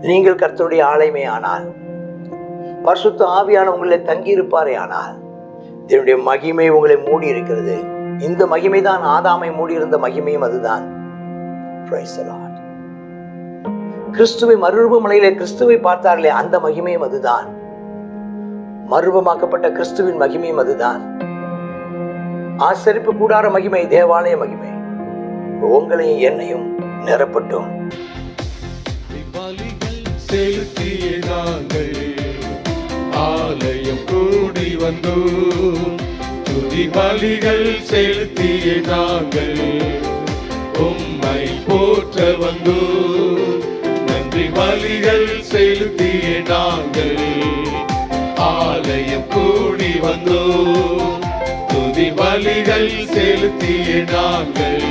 நீங்கள் கர்த்தருடைய ஆலயமே ஆனால், பரிசுத்த ஆவியான உங்களை தங்கியிருப்பாரே ஆனால், இதனுடைய மகிமை உங்களை மூடி இருக்கிறது. இந்த மகிமை தான் ஆதாமை மூடியிருந்த மகிமையும் அதுதான். கிறிஸ்துவை மறுரூபமலையிலே கிறிஸ்துவை பார்த்தார்களே, அந்த மகிமையும் அதுதான். மறுரூபமாக்கப்பட்ட கிறிஸ்துவின் மகிமையும் அதுதான். ஆசரிப்பு கூடார மகிமை, தேவாலய மகிமை உங்களையும் என்னையும் நிரப்பட்டும். செலுத்திய நாங்கள் ஆலயம் கூடி வந்தோம். துதி பலிகள் செலுத்திய நாங்கள் உம்மை போற்ற வந்தோம். நன்றி பலிகள் செலுத்திய நாங்கள் ஆலயம் கூடி வந்தோம். துதி பலிகள் செலுத்திய நாங்கள்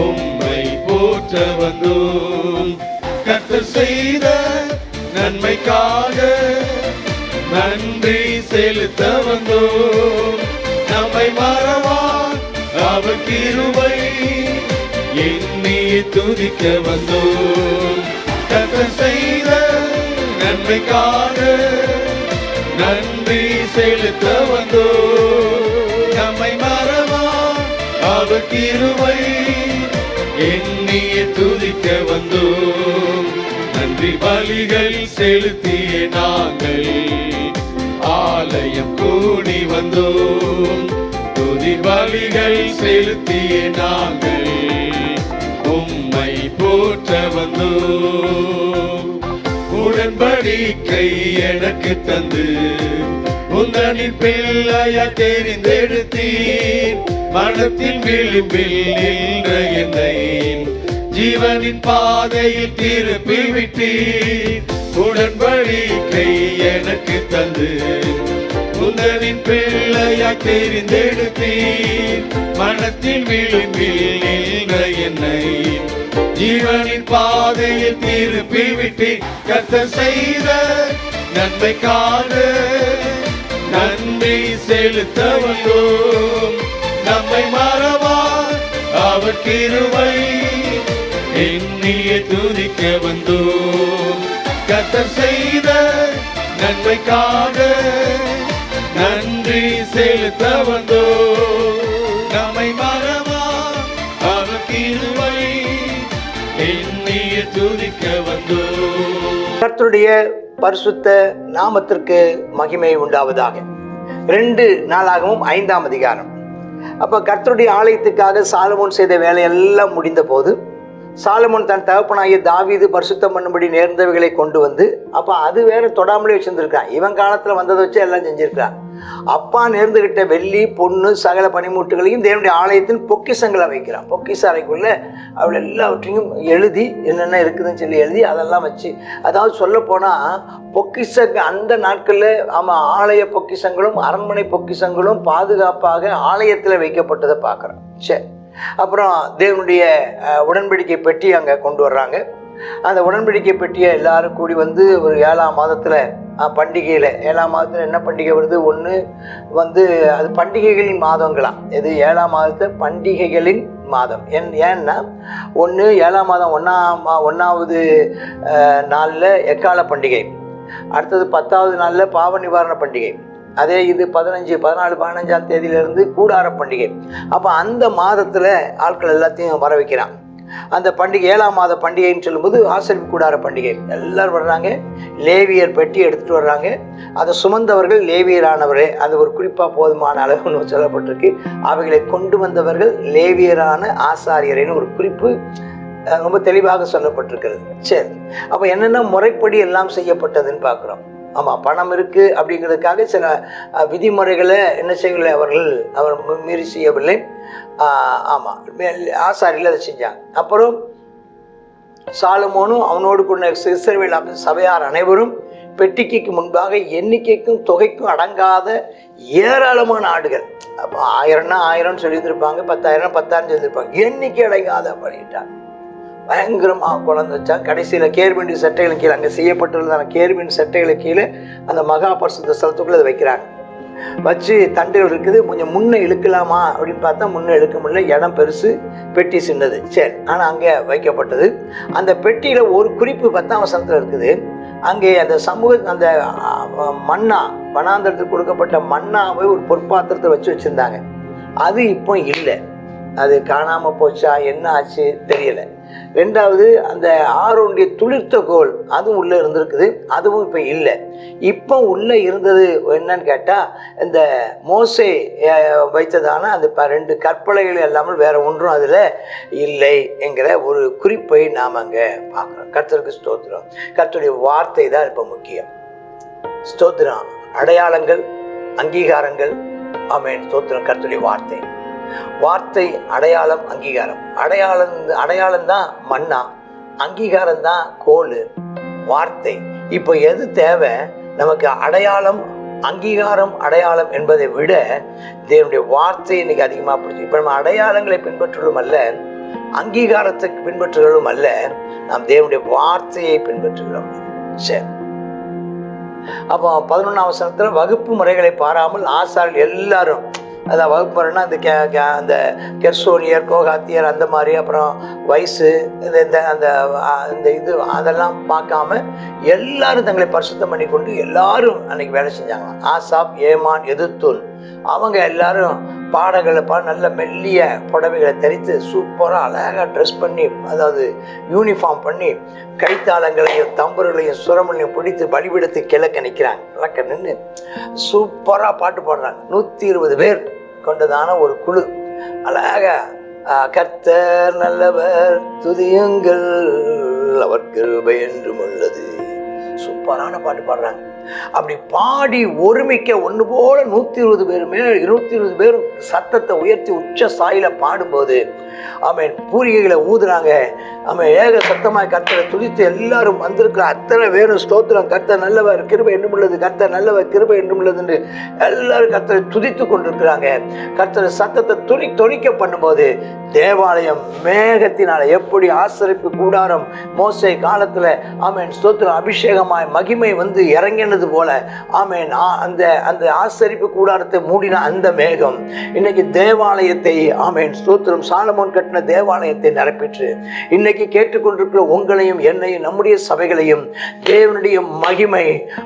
உம்மை போற்ற வந்தோம். கர்த்தர் செய்த நன்மைக்காக நன்றி செலுத்த வந்தோம். நம்மை மறவா அவர் கிருபை எண்ணி துதிக்க வந்தோம். கர்த்தர் செய்த நன்மைக்காக நன்றி செலுத்த வந்தோம். நம்மை மறவா அவர் கிருபை எண்ணி துதிக்க வந்தோம். நன்றி பலிகள் செலுத்திய நாங்கள் ஆலயம் கூடி வந்தோம். துதி பலிகள் செலுத்திய நாங்கள் உம்மை போற்ற வந்தோம். உடன்படிக்கை எனக்கு தந்து உந்தனின் பிள்ளையா தெரிந்தெடுத்தீர். மனத்தின் விளிம்பில் நின்ற என்னை ஜீவனின் பாதையில் திருப்பி விட்டீர். உடன்படிக்கை எனக்கு தந்து உந்தனின் பிள்ளையா தெரிந்தெடுத்தீர். மனத்தின் விளிம்பில் நின்ற என்னை ஜீவனின் பாதையில் திருப்பி விட்டீர். கர்த்தர் செய்த நன்மைக்காக நன்றி செலுத்த வந்தோம். நம்மை மறவா அவர் கிருபை எண்ணிய துதிக்க வந்தோம். கர்த்தர் செய்த நன்மைக்காக நன்றி செலுத்த வந்தோம். நம்மை மறவா அவர் கிருபை எண்ணிய துதிக்க வந்தோம். கர்த்தருடைய பரிசுத்த நாமத்திற்கு மகிமை உண்டாவதாக. 2 நாளாகவும் 5ஆம் அதிகாரம். அப்ப கர்த்தருடைய ஆலயத்துக்காக சாலமோன் செய்த வேலையெல்லாம் முடிந்த போது, சாலமோன் தன் தகப்பனாகிய தாவீது பரிசுத்தம் பண்ணும்படி நேர்ந்தவைகளை கொண்டு வந்து, அப்ப அது வேற தொடாமலே வச்சிருந்திருக்கான். இவன் காலத்துல வந்ததை வச்சு எல்லாம் செஞ்சிருக்கான். அப்பா நேர்ந்துகிட்ட வெள்ளி பொண்ணு சகல பனிமூட்டுகளையும் தேவனுடைய ஆலயத்தின் பொக்கிஷங்களை வைக்கிறான். பொக்கிஷ அறைக்குள்ள அவள் எல்லாவற்றையும் எழுதி என்னென்ன இருக்குதுன்னு சொல்லி எழுதி அதெல்லாம் வச்சு, அதாவது சொல்ல போனா பொக்கிஷ அந்த நாட்கள்ல ஆலய பொக்கிஷங்களும் அரண்மனை பொக்கிஷங்களும் பாதுகாப்பாக ஆலயத்துல வைக்கப்பட்டதை பார்க்குறோம். சரி, அப்புறம் தேவனுடைய உடன்படிக்கை பெட்டி அங்கே கொண்டு வர்றாங்க. அந்த உடன்படிக்கை பெட்டியை எல்லாரும் கூடி வந்து ஒரு 7ஆம் மாதத்தில் பண்டிகையில் 7ஆம் மாதத்தில் என்ன பண்டிகை வருது? ஒன்று வந்து அது பண்டிகைகளின் மாதங்களாம். இது 7ஆம் மாதத்தில் பண்டிகைகளின் மாதம். ஏன்னா ஒன்று 7ஆம் மாதம் 1ஆவது நாளில் எக்கால பண்டிகை, அடுத்தது 10ஆவது நாளில் பாவ நிவாரண பண்டிகை, அதே இது 15, 14, 15ஆம் தேதியிலிருந்து கூடார பண்டிகை. அப்போ அந்த மாதத்தில் ஆட்கள் எல்லாத்தையும் வர வைக்கிறான். அந்த பண்டிகை 7ஆம் மாத பண்டிகைன்னு சொல்லும்போது ஆசரிப்பு கூடார பண்டிகை. எல்லாரும் வர்றாங்க. லேவியர் பெட்டி எடுத்துகிட்டு வர்றாங்க. அதை சுமந்தவர்கள் லேவியரானவரே, அது ஒரு குறிப்பாக போதுமான அளவுன்னு சொல்லப்பட்டிருக்கு. அவைகளை கொண்டு வந்தவர்கள் லேவியரான ஆசாரியரைன்னு ஒரு குறிப்பு ரொம்ப தெளிவாக சொல்லப்பட்டிருக்கிறது. சரி, அப்போ என்னென்ன முறைப்படி எல்லாம் செய்யப்பட்டதுன்னு பார்க்குறோம். ஆமாம், பணம் இருக்குது அப்படிங்கிறதுக்காக சில விதிமுறைகளை என்ன செய்யவில்லை, அவர் மீறி செய்யவில்லை. ஆமாம், ஆசாரியில் அதை செஞ்சாங்க. அப்புறம் சாலமோனும் அவனோடு கூட இஸ்ரவேல் சபையார் அனைவரும் பெட்டிக்கு முன்பாக எண்ணிக்கைக்கும் தொகைக்கும் அடங்காத ஏராளமான ஆடுகள், அப்போ 1000ன்னா 1000 சொல்லியிருந்திருப்பாங்க, 10,000 10,000 சொல்லியிருப்பாங்க, எண்ணிக்கை அடங்காத பண்ணிட்டாங்க. பயங்கரமாக குழந்தை வச்சா. கடைசியில் கேர்பின் சட்டைகளுக்கு கீழே, அங்கே செய்யப்பட்டுள்ளதான கேர்பின் சட்டைகளுக்கு கீழே அந்த மகா பரிசுத்த ஸ்தலத்துக்குள்ளே அதை வைக்கிறாங்க. வச்சு தண்டுகள் இருக்குது. கொஞ்சம் முன்னே இழுக்கலாமா அப்படின்னு பார்த்தா முன்னே இழுக்க முடியல, இடம் பெருசு, பெட்டி சின்னது. சரி, ஆனால் அங்கே வைக்கப்பட்டது. அந்த பெட்டியில் ஒரு குறிப்பு 10ஆம் வசனத்தில் இருக்குது. அங்கே அந்த அந்த மன்னா, வனாந்தரத்தில் கொடுக்கப்பட்ட மன்னாவை ஒரு பொற்பாத்திரத்தை வச்சுருந்தாங்க. அது இப்போ இல்லை, அது காணாமல் போச்சா என்ன ஆச்சு தெரியலை. ரெண்டாவது, அந்த ஆரோனுடைய துளிர்த்த கோல் அதுவும் உள்ளே இருந்திருக்குது, அதுவும் இப்போ இல்லை. இப்போ உள்ளே இருந்தது என்னன்னு கேட்டால், இந்த மோசே வைத்ததான அந்த 2 கற்பலைகள் இல்லாமல் வேற ஒன்றும் அதில் இல்லை என்கிற ஒரு குறிப்பை நாம் அங்கே பார்க்குறோம். கர்த்தருக்கு ஸ்தோத்திரம். கர்த்தருடைய வார்த்தை தான் இப்போ முக்கியம். ஸ்தோத்திரம். அடையாளங்கள், அங்கீகாரங்கள். ஆமென். ஸ்தோத்திரம். கர்த்தருடைய வார்த்தை, வார்த்தை, அடையாளம், அங்கீகாரம். அடையாளம் தான் மன்னா, அங்கீகாரம் தான் கோல், வார்த்தை. இப்போ எது தேவை நமக்கு? அடையாளம், அங்கீகாரம். அடையாளம் என்பதை விட தேவனுடைய வார்த்தை இன்னைக்கு அதிகமாக பிடிச்சி. இப்போ நம்ம அடையாளங்களை பின்பற்றுவதும் அல்ல, அங்கீகாரத்தை பின்பற்றுவதும் அல்ல, நாம் தேவனுடைய வார்த்தையை பின்பற்றுகிறோம். சரி, அப்போ 11ஆம் வசனத்தில் வகுப்பு முறைகளை பாராமல் ஆசாரியர்கள் எல்லாரும், அதான் வகுப்பு முறைன்னா அந்த கெர்சோனியர், கோகாத்தியர் அந்த மாதிரி, அப்புறம் வயசு, இந்த இது அதெல்லாம் பார்க்காம எல்லாரும் தங்களை பரிசுத்தம் பண்ணி கொண்டு எல்லாரும் அன்னைக்கு வேலை செஞ்சாங்க. ஆசாப், ஏமான், எதுத்தூன் அவங்க எல்லாரும் பாடங்களை நல்ல மெல்லிய புடவைகளை தரித்து சூப்பராக அழகாக ட்ரெஸ் பண்ணி, அதாவது யூனிஃபார்ம் பண்ணி, கைத்தாளங்களையும் தம்புர்களையும் சுரமலையும் பிடித்து பலிபீடத்து கிழக்க நிற்கிறாங்க. கிழக்க நின்று சூப்பராக பாட்டு பாடுறாங்க. 120 பேர் கொண்டதான ஒரு குழு. அழகாக கர்த்தர் நல்லவர், துதியுங்கள், அவர் கிருபை என்றும் உள்ளது, சூப்பரான பாட்டு பாடுறாங்க. அப்படி பாடி ஒருமிக்க ஒன்று போல 120 பேருமே 120 பேரும் சத்தத்தை உயர்த்தி உச்ச சாயில பாடும்போது ஆமென், பூரிகைகளை ஊதுறாங்க. ஆமென், ஏக சத்தமாக கர்த்தரை துதித்து எல்லாரும் வந்திருக்கிற அத்தனை பேரும் ஸ்தோத்திரம், கர்த்தர் நல்லவர், கிருபை என்றும் உள்ளது, கர்த்தர் நல்லவர், கிருபை என்றும் உள்ளது என்று எல்லாரும் கர்த்தரை துதித்து கொண்டிருக்கிறாங்க. கர்த்தரை சத்தத்தை தொனிக்க பண்ணும்போது தேவாலயம் மேகத்தினால, எப்படி ஆசரிப்பு கூடாரம் மோசே காலத்துல ஆமென் ஸ்தோத்திரம் அபிஷேகமாய் மகிமை வந்து இறங்கினது போல ஆமென், அந்த ஆசரிப்பு கூடாரத்தை மூடின அந்த மேகம் இன்னைக்கு தேவாலயத்தை ஆமென் ஸ்தோத்திரம் சாலமோன் கட்டின தேவாலயத்தை நிரப்பிற்று. இன்னைக்கு கேட்டுக்கொண்டிருக்கிற உங்களையும் என்னையும் நம்முடைய சபைகளையும் தேவனுடைய மகிமை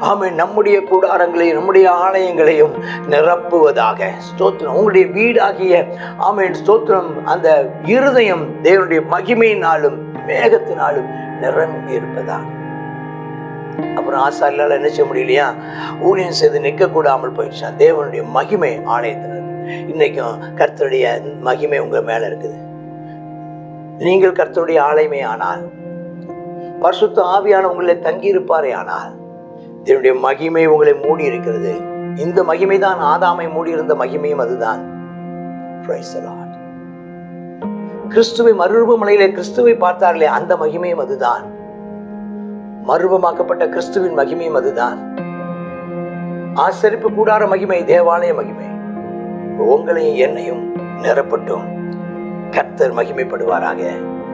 ஆமென் நம்முடைய கூடாரங்களையும் நம்முடைய ஆலயங்களையும் நிரப்புவதாக. ஸ்தோத்திரம். உங்களுடைய வீடாகிய ஆமென் ஸ்தோத்திரம் அந்த இருதயம் தேவனுடைய மகிமையினாலும் மேகத்தினாலும் நிரம்பி இருப்பதாக. அப்புறம் ஆசாரியால் என்ன செய்ய முடியலையா? ஊழியம் செய்து நிற்க கூடாமல் போயிடுச்சான். தேவனுடைய மகிமை ஆலயத்தினர். இன்னைக்கும் கர்த்தருடைய மகிமை உங்க மேல இருக்குது. நீங்கள் கர்த்தருடைய ஆலயமே ஆனால், பரிசுத்த ஆவியான உங்களை தங்கி இருப்பாரே ஆனால், தேவனுடைய மகிமை உங்களை மூடி இருக்கிறது. இந்த மகிமை தான் ஆதாமை மூடி இருந்த மகிமையும் அதுதான். கிறிஸ்துவை மறுரூபமலையிலே கிறிஸ்துவை பார்த்தார்களே அந்த மகிமையும் அதுதான். மறுரூபமாக்கப்பட்ட கிறிஸ்துவின் மகிமையும் அதுதான். ஆசரிப்பு கூடார மகிமை, தேவாலய மகிமை உங்களையும் என்னையும் நிரப்பட்டும். கர்த்தர் மகிமைப்படுவாராக.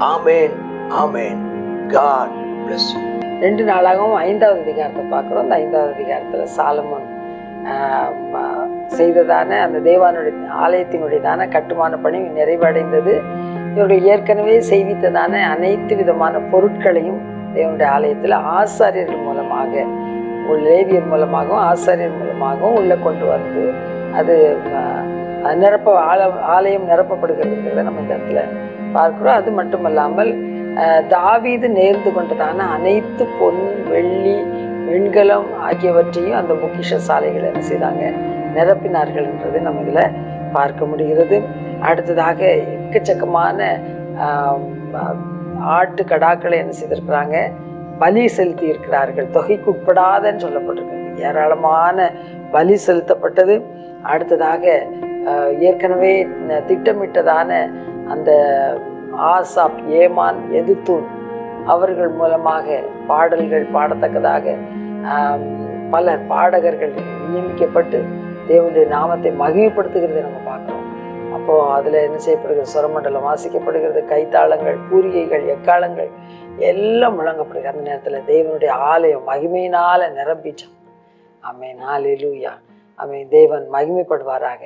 ஆமென், ஆமென். God bless you. 2 நாளாகவும் 5வது அதிகாரத்தை பார்க்குறோம். அந்த 5வது அதிகாரத்தில் சாலமோன் செய்ததான அந்த தேவானுடைய ஆலயத்தினுடையதான கட்டுமான பணி நிறைவடைந்தது. இவருடைய ஏற்கனவே செய்வித்ததான அனைத்து விதமான பொருட்களையும் தேவனுடைய ஆலயத்தில் ஆசாரியர்கள் மூலமாக, லேவியர் மூலமாகவும் ஆசாரியர் மூலமாகவும் உள்ளே கொண்டு வந்து அது ஆலயம் நிரப்பப்படுகிறதுங்கிறத நம்ம இந்த இடத்துல பார்க்கிறோம். அது மட்டுமல்லாமல் தாவீது நேர்ந்து கொண்டதான அனைத்து பொன், வெள்ளி, வெண்கலம் ஆகியவற்றையும் அந்த பொக்கிஷ சாலைகளை என்ன செய்தாங்க, நிரப்பினார்கள் என்றது நம்ம இதில் பார்க்க முடிகிறது. அடுத்ததாக எக்கச்சக்கமான ஆட்டு கடாக்களை என்ன செய்திருக்கிறாங்க, பலி செலுத்தி இருக்கிறார்கள். தொகைக்கு உட்படாதன்னு சொல்லப்பட்டிருக்கிறது. ஏராளமான பலி செலுத்தப்பட்டது. அடுத்ததாக ஏற்கனவே திட்டமிட்டதான அந்த ஆசாப், ஏமான், எதுத்தூன் அவர்கள் மூலமாக பாடல்கள் பாடத்தக்கதாக பலர் பாடகர்கள் நியமிக்கப்பட்டு தேவனுடைய நாமத்தை மகிமைப்படுத்துகிறதை நம்ம பார்க்குறோம். அப்போது அதில் என்ன செய்யப்படுகிறது, சுரமண்டலம் வாசிக்கப்படுகிறது, கைத்தாளங்கள், பூரிகைகள், எக்காலங்கள் எல்லாம் முழங்கப்படுகிறது. அந்த நேரத்தில் தேவனுடைய ஆலயம் மகிமையினால் நிரம்பிச்சான். ஆமென், ஹல்லேலூயா. தேவன் மகிமைப்படுவாராக.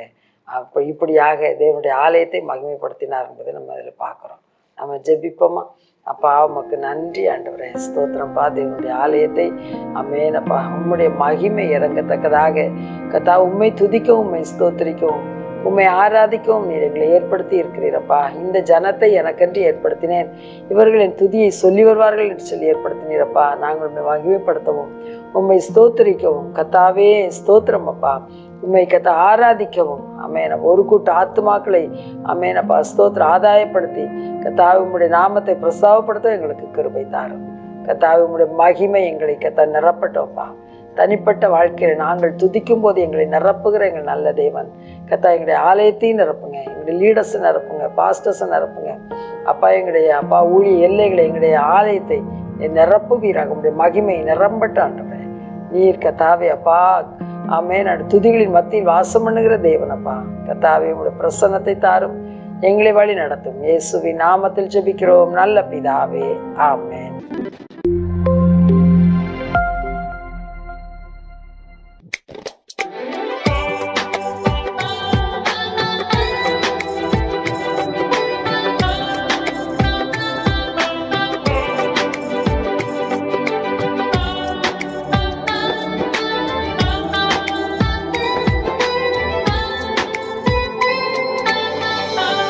அப்போ இப்படியாக தேவனுடைய ஆலயத்தை மகிமைப்படுத்தினார் என்பதை நம்ம அதில் பார்க்குறோம். நம்ம ஜெபிப்போமா? அப்பா உமக்கு நன்றி ஆண்டவரே, ஸ்தோத்திரம்ப்பா. தேவனுடைய ஆலயத்தை அமேனப்பா உம்முடைய மகிமை இறங்கத்தக்கதாக கத்தா உம்மை துதிக்கவும் உம்மை ஸ்தோத்திரிக்கவும் உம்மை ஆராதிக்கவும் நீர் எங்களை ஏற்படுத்தி இருக்கிறீரப்பா. இந்த ஜனத்தை எனக்கென்று ஏற்படுத்தினேன், இவர்கள் என் துதியை சொல்லி வருவார்கள் என்று சொல்லி ஏற்படுத்தினீரப்பா. நாங்கள் உண்மை மகிமைப்படுத்தவும் உம்மை ஸ்தோத்திரிக்கவும் கத்தாவே ஸ்தோத்திரம் அப்பா. உண்மை கத்த ஆராதிக்கவும் அமேன ஒரு கூட்ட ஆத்துமாக்களை அமேனப்பா ஸ்தோத்திர ஆதாயப்படுத்தி கத்தாவே உம்முடைய நாமத்தை பிரஸ்தாவப்படுத்த எங்களுக்கு கிருபை தாரும். கத்தாவே உம்முடைய மகிமை எங்களை கத்த நிரப்பட்டோம்ப்பா. தனிப்பட்ட வாழ்க்கையில் நாங்கள் துதிக்கும் போது எங்களை நிரப்புகிற எங்கள் நல்ல தேவன் கத்தா எங்களுடைய ஆலயத்தையும் நிரப்புங்க, எங்களுடைய லீடர்ஸை நிரப்புங்க, பாஸ்டர்ஸை நிரப்புங்க அப்பா. எங்களுடைய அப்பா ஊழிய எல்லைகளை எங்களுடைய ஆலயத்தை நிரப்புவீராக. உங்களுடைய மகிமை நிரம்பட்ட ஆண்டவரே நீர் கத்தாவே அப்பா ஆமென். துதிகளின் மத்தியில் வாசம் பண்ணுகிற தேவனப்பா கத்தாவே உங்களுடைய பிரசன்னத்தை தாரும், எங்களை வழி நடத்தும். இயேசுவின் நாமத்தில் ஜெபிக்கிறோம் நல்ல பிதாவே, ஆமென்.